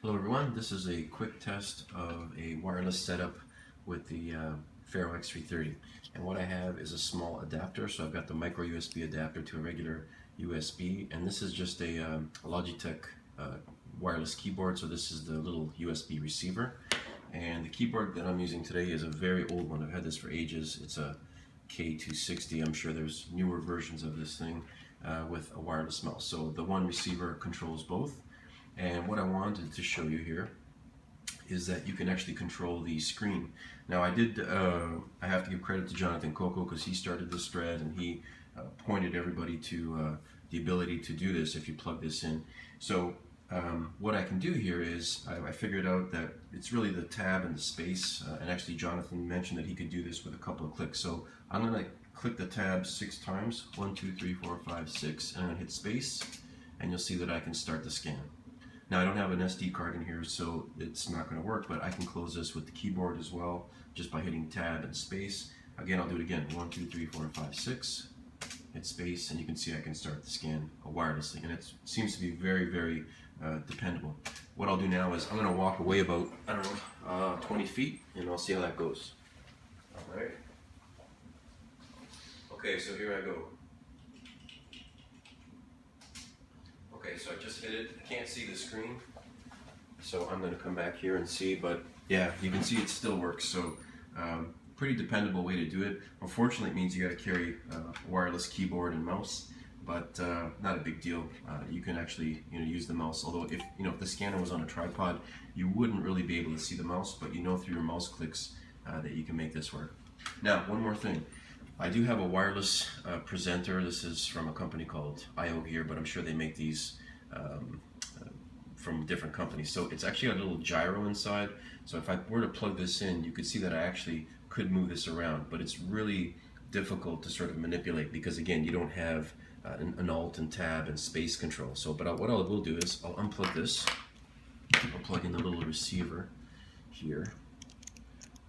Hello everyone, this is a quick test of a wireless setup with the FARO X330. And what I have is a small adapter, so I've got the micro USB adapter to a regular USB, and this is just a Logitech wireless keyboard, so this is the little USB receiver. And the keyboard that I'm using today is a very old one. I've had this for ages. It's a K260. I'm sure there's newer versions of this thing with a wireless mouse. So the one receiver controls both. And what I wanted to show you here is that you can actually control the screen. Now I have to give credit to Jonathan Coco because he started this thread and he pointed everybody to the ability to do this if you plug this in. So what I can do here is I figured out that it's really the tab and the space, and actually Jonathan mentioned that he could do this with a couple of clicks. So I'm going to click the tab 6 times, 1, 2, 3, 4, 5, 6, and I'm going to hit space, and you'll see that I can start the scan. Now I don't have an SD card in here, so it's not going to work, but I can close this with the keyboard as well, just by hitting tab and space. Again, I'll do it again, 1, 2, 3, 4, 5, 6, hit space, and you can see I can start the scan wirelessly, and it seems to be very, very dependable. What I'll do now is I'm going to walk away about, 20 feet, and I'll see how that goes. Alright. Okay, so here I go. Okay, so I just hit it. I can't see the screen, so I'm going to come back here and see, but yeah, you can see it still works, so pretty dependable way to do it. Unfortunately, it means you got to carry a wireless keyboard and mouse, but not a big deal. You can actually use the mouse, although if the scanner was on a tripod, you wouldn't really be able to see the mouse, but through your mouse clicks that you can make this work. Now, one more thing. I do have a wireless presenter. This is from a company called IO Gear, but I'm sure they make these from different companies. So it's actually got a little gyro inside. So if I were to plug this in, you could see that I actually could move this around, but it's really difficult to sort of manipulate because again, you don't have an alt and tab and space control. So, but what I will do is I'll unplug this. I'll plug in the little receiver here.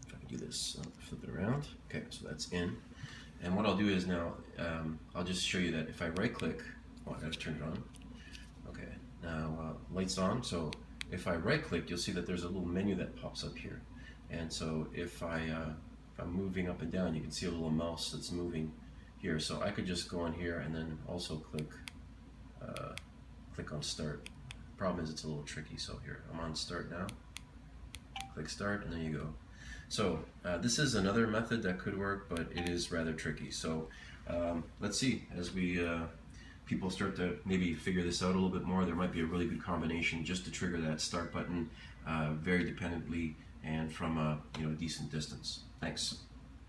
If I can do this, I'll flip it around. Okay, so that's in. And what I'll do is now, I'll just show you that if I right click, I gotta turn it on. Okay, now lights on, so if I right click, you'll see that there's a little menu that pops up here. And so if I'm moving up and down, you can see a little mouse that's moving here. So I could just go on here and then also click on start. Problem is it's a little tricky, so here, I'm on start now. Click start, and there you go. So this is another method that could work, but it is rather tricky. So let's see, as people start to maybe figure this out a little bit more, there might be a really good combination just to trigger that start button very dependently and from a decent distance. Thanks.